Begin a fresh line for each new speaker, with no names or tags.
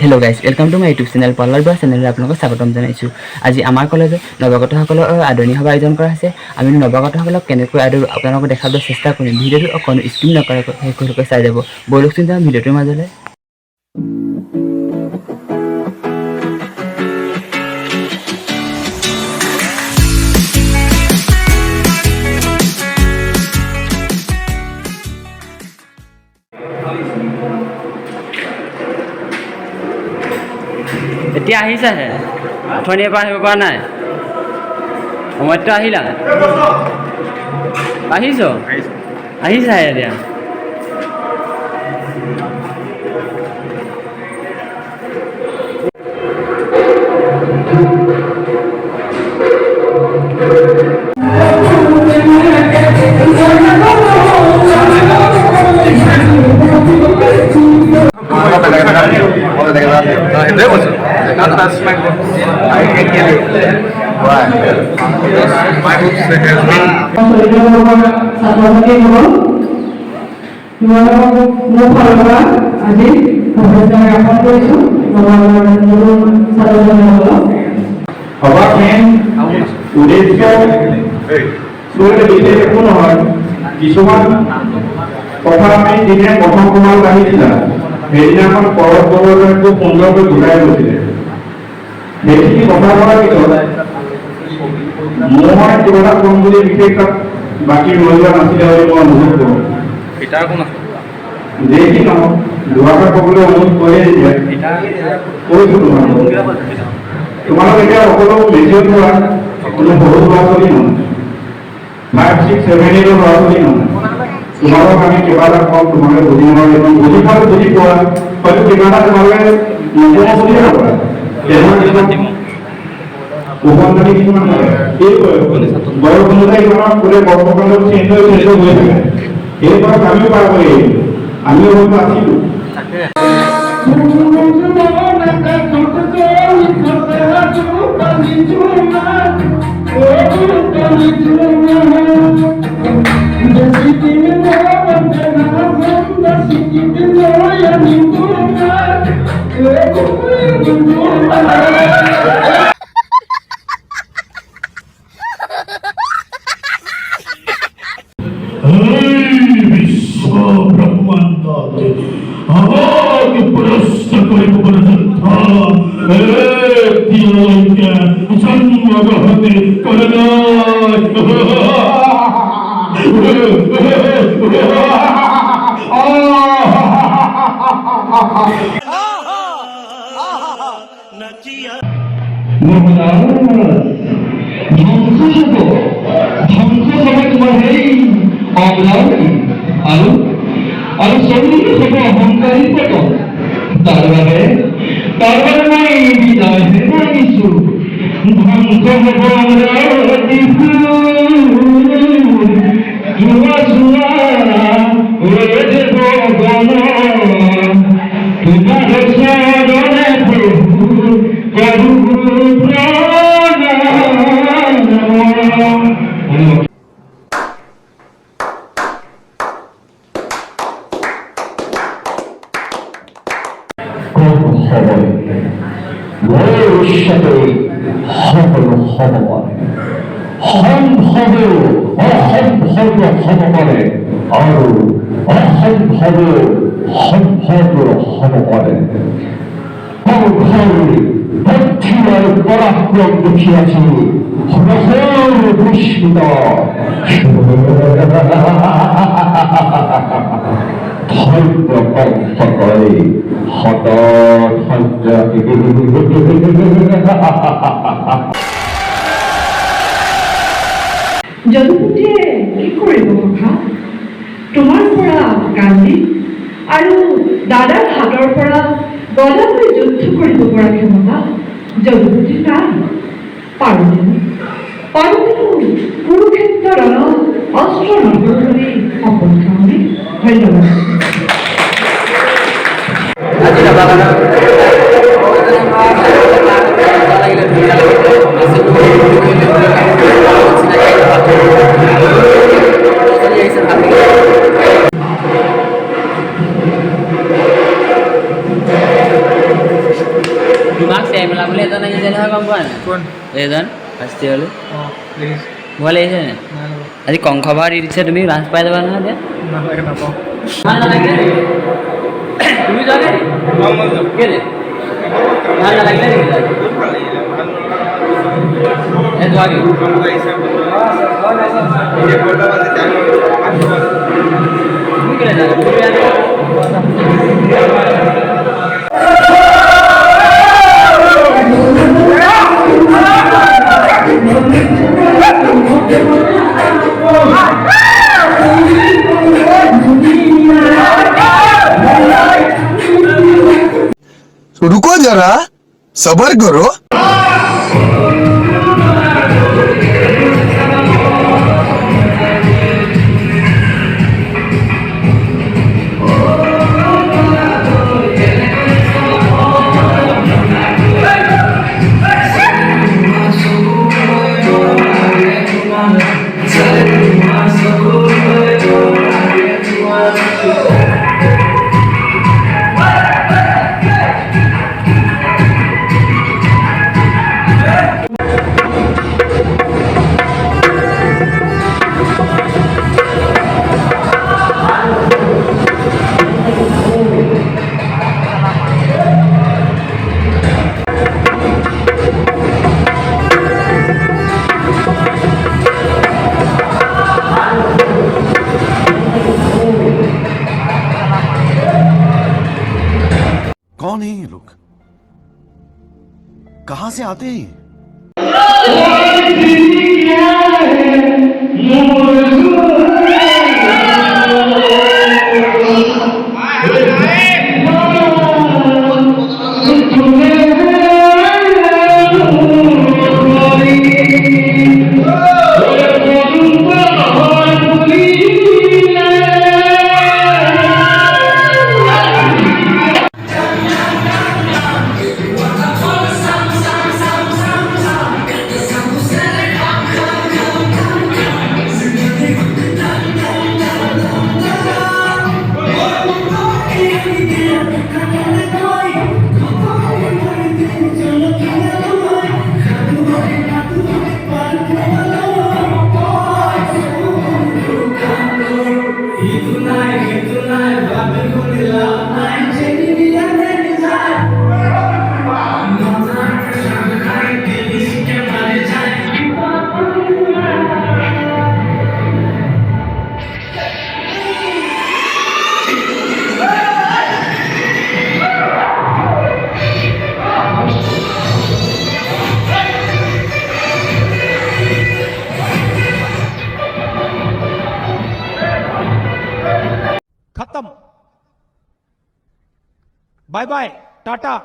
Hello' guys, welcome to my YouTube channel পল্লাৰ বৰা চেনেললৈ আপোনালোকক স্বাগতম জনাইছোঁ। আজি আমাৰ কলেজত নৱাগতসকলৰ আদৰণি সভা আয়োজন কৰা হৈছে। আমি নৱাগতসকলক কেনেকৈ আপোনালোকক দেখাবলৈ চেষ্টা কৰিম। ভিডিঅ'টো অকণো স্কিপ নকৰাকৈ শেষলৈকে চাই যাব। ব'লকচোন যাওঁ ভিডিঅ'টোৰ মাজলৈ। এতিয়া আহিছাহে, অথনিৰ পৰা আহিব পৰা নাই। সময়তো আহিলা, আহিছাহে এতিয়া।
That's my book. I can hear you. Why? My book has been. সেইদিনাখন পৰৱ পৰ্বত খুব সুন্দৰকৈ বুজাই গৈছিলে। সেইখিনি কথা কোৱাৰ পিছত মই কিবা এটা কম বুলি বিশেষ বাকী ৰৈ যোৱা নাছিলে বুলি মই অনুভৱ কৰোঁ। যেইখিনি নহওক দুআষাৰ ক'বলৈ অনুৰোধ কৰিয়ে দিয়ে কৈছোঁ তোমালোক এতিয়া সকলো মেচিয়ৰ হোৱা কোনো সৰু ল'ৰা ছোৱালী নহয়, 5, 6, 7, 8 ল'ৰা ছোৱালী নহয়। তোমালোক আমি কিবা এটা কম তোমালোকে বুজি নাপাব, বুজি পোৱা বুজি পোৱা হয়তো কিবা এটা তোমালোকে নকৰা বুলিয়ে নকৰা। উভনজনী কিছুমান এই বয়স অনুযায়ী ইমানৰ গোটেই বৰ্ষকালত চেঞ্জ হৈ থাকে। এই বয়স আমিও পাৰ কৰি আমিও হয়তো আছিলোঁ। ধ্বংস হবে তোমাৰ সেই অগ্ৰাৱতী আৰু চৌদিশে হ'ব অহংকাৰী পতন। তাৰ বাবে মই বিদায়হে মাগিছোঁ। ধ্বংস হ'ব অগ্ৰাৱতী জোৱা জোৱা ৰৈ দেৱ গণ তোমাৰ চৰণে প্ৰভু কৰো সকলো হ'ব পাৰে, সম্ভৱেও অসম্ভৱ হ'ব পাৰে আৰু অসম্ভৱেও সম্ভৱ হ'ব পাৰে। আৰু পৰাক্ৰম দেখি আছো পুষ্পিত ধৈৰ্য কষ্ট কৰি
যদুপতিয়ে কি কৰিব কথা তোমাৰ পৰা কান্দি আৰু দাদাৰ হাতৰ পৰা গদালৈ যুদ্ধ কৰিব পৰা ক্ষমতা যদুপতি নাই। পাৰ্বতীনো কুৰুক্ষেত্ৰ ৰণত অস্ত্ৰ নধৰ বুলি শপত খাওঁনে। ধন্যবাদ।
গম পোৱা নাই
কোন
এইজন ফাৰ্ষ্ট
অঁ দেখিছোঁ
ভয় লাগিছে নে
নাই
আজি কংস ভাৰ দি দিছে তুমি লাঞ্চ পাই যাবা নহয় এতিয়া
নালাগে নাপাওঁ
ভাল নালাগিলে নেকি? তুমি যোৱা নাই কেলে ভাল নালাগিলে নেকি যোৱাগে তুমি কেলে যাবা তুমি বেয়া নাপাবা?
रुको जरा सबर करो
कौन है ये लोग कहां से आते हैं
खत्म बाय बाय टाटा